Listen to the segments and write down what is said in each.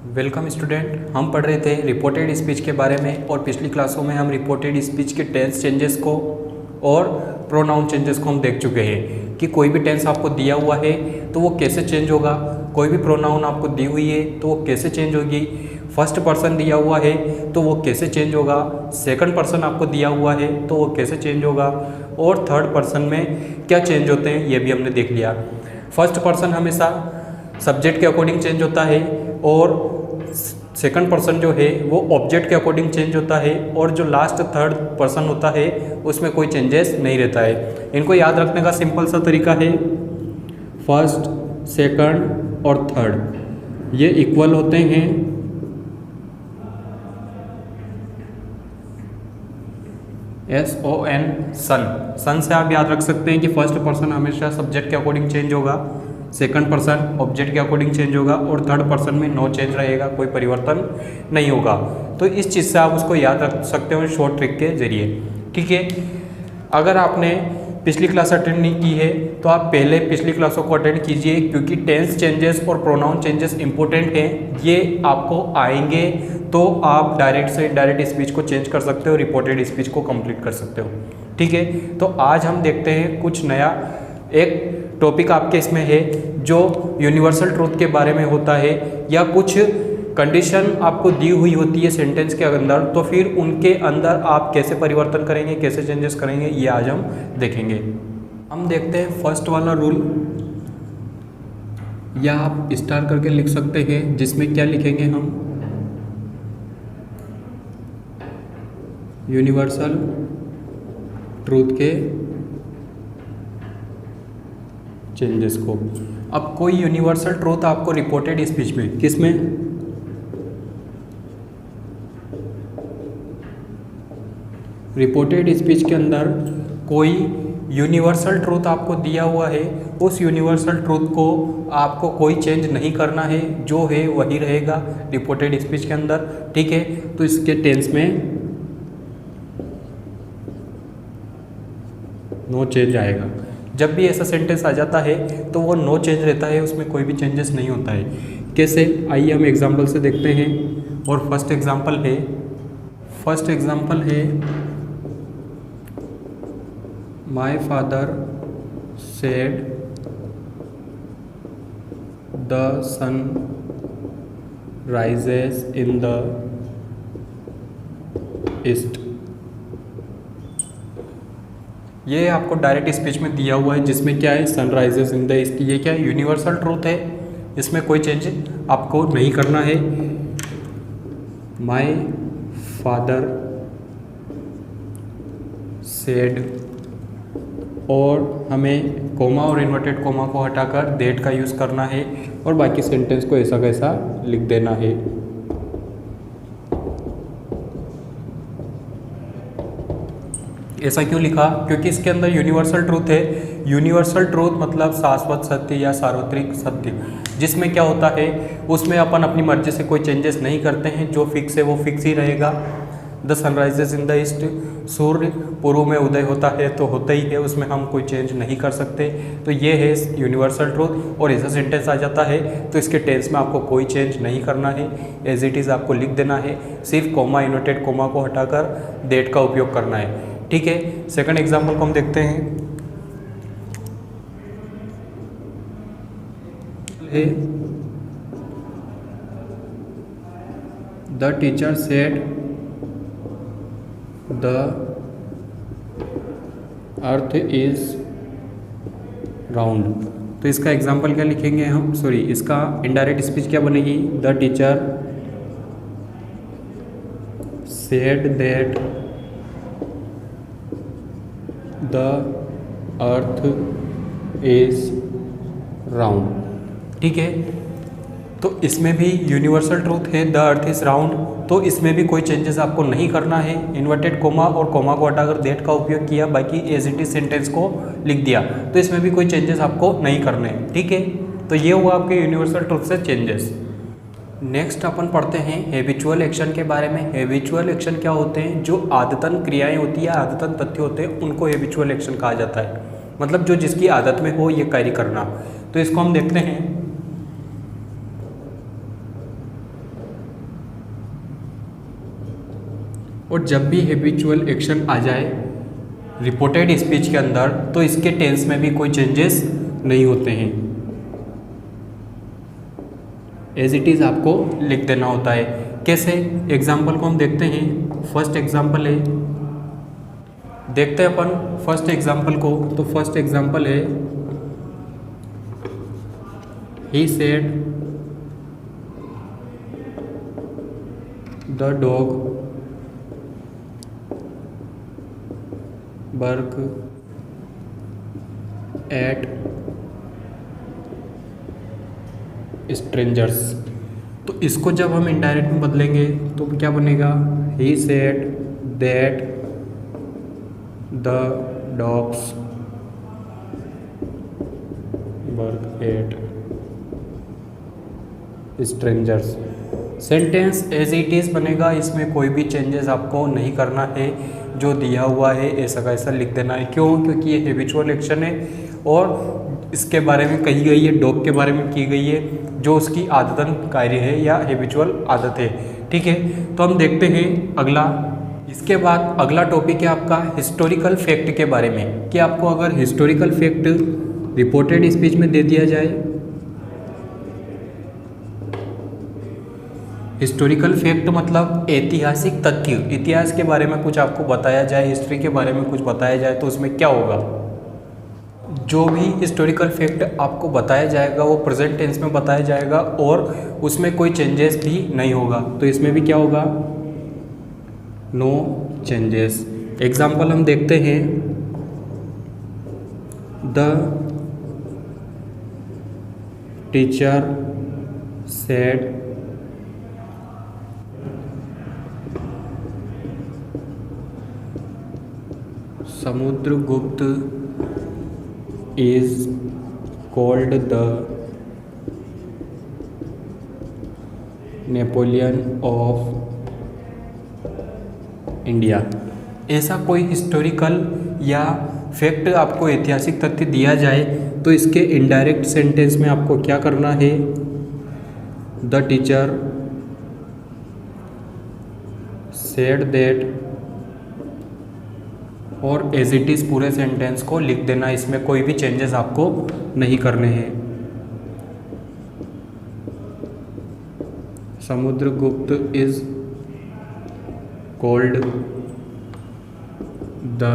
Welcome student. हम पढ़ रहे थे रिपोर्टेड स्पीच के बारे में और पिछली क्लासों में हम रिपोर्टेड स्पीच के टेंस चेंजेस को और प्रोनाउन चेंजेस को हम देख चुके हैं कि कोई भी टेंस आपको दिया हुआ है तो वो कैसे चेंज होगा, कोई भी प्रोनाउन आपको दी हुई है तो वो कैसे चेंज होगी, फर्स्ट पर्सन दिया हुआ है तो वो कैसे चेंज होगा, सेकंड पर्सन आपको दिया हुआ है तो वो कैसे चेंज होगा और थर्ड पर्सन में क्या चेंज होते हैं ये भी हमने देख लिया। फर्स्ट पर्सन हमेशा सब्जेक्ट के अकॉर्डिंग चेंज होता है और सेकंड पर्सन जो है वो ऑब्जेक्ट के अकॉर्डिंग चेंज होता है और जो लास्ट थर्ड पर्सन होता है उसमें कोई चेंजेस नहीं रहता है। इनको याद रखने का सिंपल सा तरीका है, फर्स्ट, सेकंड और थर्ड ये इक्वल होते हैं SON सन से आप याद रख सकते हैं कि फर्स्ट पर्सन हमेशा सब्जेक्ट के अकॉर्डिंग चेंज होगा, सेकंड पर्सन ऑब्जेक्ट के अकॉर्डिंग चेंज होगा और थर्ड पर्सन में नो चेंज रहेगा, कोई परिवर्तन नहीं होगा। तो इस चीज़ से आप उसको याद रख सकते हो शॉर्ट ट्रिक के जरिए। ठीक है, अगर आपने पिछली क्लास अटेंड नहीं की है तो आप पहले पिछली क्लासों को अटेंड कीजिए क्योंकि टेंस चेंजेस और प्रोनाउन चेंजेस इंपॉर्टेंट हैं, ये आपको आएंगे तो आप डायरेक्ट से इनडायरेक्ट स्पीच को चेंज कर सकते हो, रिपोर्टेड स्पीच को कंप्लीट कर सकते हो। ठीक है, तो आज हम देखते हैं कुछ नया, एक टॉपिक आपके इसमें है जो यूनिवर्सल ट्रूथ के बारे में होता है या कुछ कंडीशन आपको दी हुई होती है सेंटेंस के अंदर, तो फिर उनके अंदर आप कैसे परिवर्तन करेंगे, कैसे चेंजेस करेंगे, ये आज हम देखेंगे। हम देखते हैं फर्स्ट वाला रूल, या आप स्टार करके लिख सकते हैं, जिसमें क्या लिखेंगे हम, यूनिवर्सल ट्रूथ के चेंजेस को। अब कोई यूनिवर्सल ट्रूथ आपको रिपोर्टेड स्पीच में, किसमें, रिपोर्टेड स्पीच के अंदर कोई यूनिवर्सल ट्रूथ आपको दिया हुआ है, उस यूनिवर्सल ट्रूथ को आपको कोई चेंज नहीं करना है, जो है वही रहेगा रिपोर्टेड स्पीच के अंदर। ठीक है, तो इसके टेंस में नो चेंज आएगा। जब भी ऐसा सेंटेंस आ जाता है तो वो नो चेंज रहता है, उसमें कोई भी चेंजेस नहीं होता है। कैसे, आइए हम एग्जांपल से देखते हैं। और फर्स्ट एग्जांपल है my father said the sun rises in the east. ये आपको डायरेक्ट स्पीच में दिया हुआ है, जिसमें क्या है, सनराइजेस इन द ईस्ट। ये क्या है, यूनिवर्सल ट्रूथ है, इसमें कोई चेंज आपको नहीं करना है। माय फादर सेड, और हमें कोमा और इन्वर्टेड कोमा को हटाकर दैट का यूज़ करना है और बाकी सेंटेंस को ऐसा कैसा लिख देना है। ऐसा क्यों लिखा, क्योंकि इसके अंदर यूनिवर्सल ट्रूथ है। यूनिवर्सल ट्रूथ मतलब शाश्वत सत्य या सार्वत्रिक सत्य, जिसमें क्या होता है, उसमें अपन अपनी मर्जी से कोई चेंजेस नहीं करते हैं, जो फिक्स है वो फिक्स ही रहेगा। The sun rises in the east, सूर्य पूर्व में उदय होता है तो होता ही है, उसमें हम कोई चेंज नहीं कर सकते। तो ये है यूनिवर्सल ट्रूथ। और ऐसा सेंटेंस आ जाता है तो इसके टेंस में आपको कोई चेंज नहीं करना है, एज इट इज़ आपको लिख देना है, सिर्फ कोमा इन्वर्टेड कोमा को हटाकर दैट का उपयोग करना है। ठीक है, सेकंड एग्जाम्पल को हम देखते हैं। The teacher said the earth is round. तो इसका एग्जाम्पल क्या लिखेंगे हम, सॉरी इसका इनडायरेक्ट स्पीच क्या बनेगी, the teacher said that the earth is round. ठीक है, तो इसमें भी यूनिवर्सल ट्रूथ है, द अर्थ इज राउंड, तो इसमें भी कोई चेंजेस आपको नहीं करना है। इन्वर्टेड कोमा और कोमा को हटाकर दैट का उपयोग किया, बाकी एज इट इज सेंटेंस को लिख दिया, तो इसमें भी कोई चेंजेस आपको नहीं करने हैं। ठीक है, तो ये हुआ आपके यूनिवर्सल ट्रूथ से चेंजेस। नेक्स्ट अपन पढ़ते हैं हैबिचुअल एक्शन के बारे में। हैबिचुअल एक्शन क्या होते हैं, जो आदतन क्रियाएं होती है, आदतन तथ्य होते हैं, उनको हैबिचुअल एक्शन कहा जाता है। मतलब जो जिसकी आदत में हो ये कार्य करना। तो इसको हम देखते हैं और जब भी हैबिचुअल एक्शन आ जाए रिपोर्टेड स्पीच के अंदर तो इसके टेंस में भी कोई चेंजेस नहीं होते हैं, एज इट इज़ आपको लिख देना होता है। कैसे? एग्जाम्पल को हम देखते हैं। फर्स्ट एग्जाम्पल है, देखते हैं अपन फर्स्ट एग्जाम्पल को। तो फर्स्ट एग्जाम्पल है he said the dog bark at strangers। तो इसको जब हम इनडायरेक्ट में बदलेंगे तो क्या बनेगा? he said that the dogs bark at strangers। Sentence as it is बनेगा, इसमें कोई भी चेंजेस आपको नहीं करना है, जो दिया हुआ है ऐसा का ऐसा लिख देना है। क्यों? क्योंकि ये हैबिचुअल एक्शन है और इसके बारे में कही गई है, डॉग के बारे में की गई है, जो उसकी आदतन कार्य है या हैबिचुअल आदत है। ठीक है, तो हम देखते हैं अगला। इसके बाद अगला टॉपिक है आपका हिस्टोरिकल फैक्ट के बारे में, कि आपको अगर हिस्टोरिकल फैक्ट रिपोर्टेड स्पीच में दे दिया जाए, हिस्टोरिकल फैक्ट मतलब ऐतिहासिक तथ्य, इतिहास के बारे में कुछ आपको बताया जाए, हिस्ट्री के बारे में कुछ बताया जाए, तो उसमें क्या होगा? जो भी हिस्टोरिकल फैक्ट आपको बताया जाएगा वो प्रेजेंट टेंस में बताया जाएगा और उसमें कोई चेंजेस भी नहीं होगा। तो इसमें भी क्या होगा? No changes. एग्जाम्पल हम देखते हैं। The teacher said Samudragupta is called the Napoleon of India. ऐसा कोई हिस्टोरिकल या फैक्ट आपको ऐतिहासिक तथ्य दिया जाए तो इसके इनडायरेक्ट सेंटेंस में आपको क्या करना है? द टीचर सेड दैट, और एज इट इज़ पूरे सेंटेंस को लिख देना, इसमें कोई भी चेंजेस आपको नहीं करने हैं। Samudragupta is called the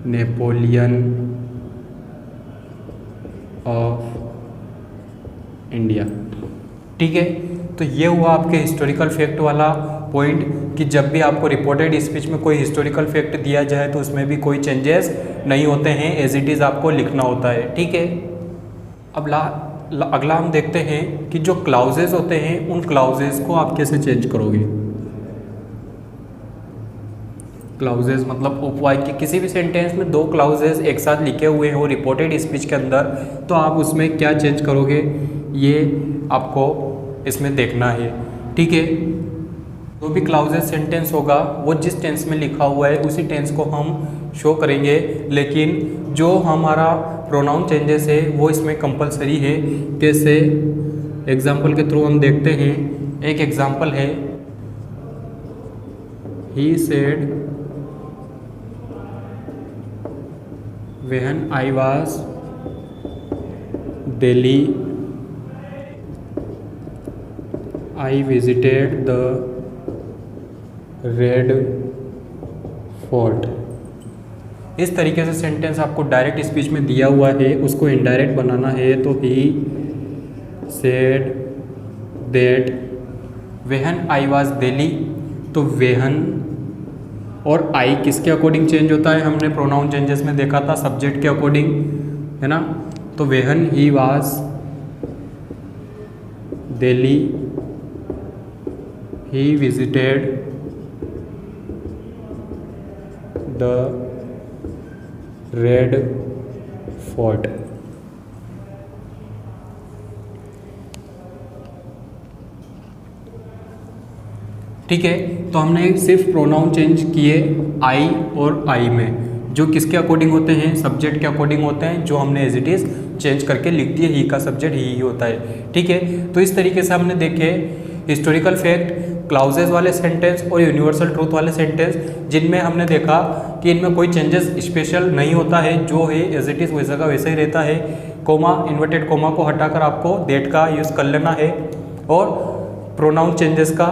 Napoleon of India. ठीक है, तो ये हुआ आपके हिस्टोरिकल फैक्ट वाला पॉइंट, कि जब भी आपको रिपोर्टेड स्पीच में कोई हिस्टोरिकल फैक्ट दिया जाए तो उसमें भी कोई चेंजेस नहीं होते हैं, एज इट इज़ आपको लिखना होता है। ठीक है, अब अगला हम देखते हैं कि जो क्लाउजेज होते हैं उन क्लाउजेज को आप कैसे चेंज करोगे। क्लाउजेज मतलब उपवाक्य, किसी भी सेंटेंस में दो क्लाउजेज एक साथ लिखे हुए हो रिपोर्टेड स्पीच के अंदर, तो आप उसमें क्या चेंज करोगे ये आपको इसमें देखना है। ठीक है, जो भी क्लाउजेज सेंटेंस होगा वो जिस टेंस में लिखा हुआ है उसी टेंस को हम शो करेंगे, लेकिन जो हमारा प्रोनाउन चेंजेस है वो इसमें कंपलसरी है। कैसे? एग्जाम्पल के थ्रू हम देखते हैं। एक एग्जाम्पल है, he said when I was Delhi I visited the red fort. इस तरीके से सेंटेंस आपको डायरेक्ट स्पीच में दिया हुआ है, उसको इनडायरेक्ट बनाना है। तो he said that when I was Delhi, तो व्हेन और आई किसके अकॉर्डिंग चेंज होता है? हमने प्रोनाउन चेंजेस में देखा था सब्जेक्ट के अकॉर्डिंग, है ना। तो when he was Delhi he visited the red fort. ठीक है, तो हमने सिर्फ प्रोनाउन चेंज किए आई और आई में, जो किसके अकॉर्डिंग होते हैं? सब्जेक्ट के अकॉर्डिंग होते हैं, जो हमने एज इट इज़ चेंज करके लिख दिए। ही का सब्जेक्ट ही होता है। ठीक है, तो इस तरीके से हमने देखे हिस्टोरिकल फैक्ट क्लाउजेज वाले सेंटेंस और यूनिवर्सल ट्रूथ वाले सेंटेंस, जिनमें हमने देखा कि इनमें कोई चेंजेस स्पेशल नहीं होता है, जो है एज इट इज़ वैसा का वैसा ही रहता है। कोमा, इन्वर्टेड कोमा को हटाकर आपको दैट का यूज़ कर लेना है और प्रोनाउन चेंजेस का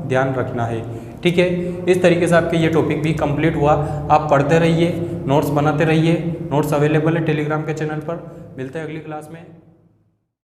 ध्यान रखना है। ठीक है, इस तरीके से आपके ये टॉपिक भी कंप्लीट हुआ। आप पढ़ते रहिए, नोट्स बनाते रहिए। नोट्स अवेलेबल है टेलीग्राम के चैनल पर। मिलते हैं अगली क्लास में।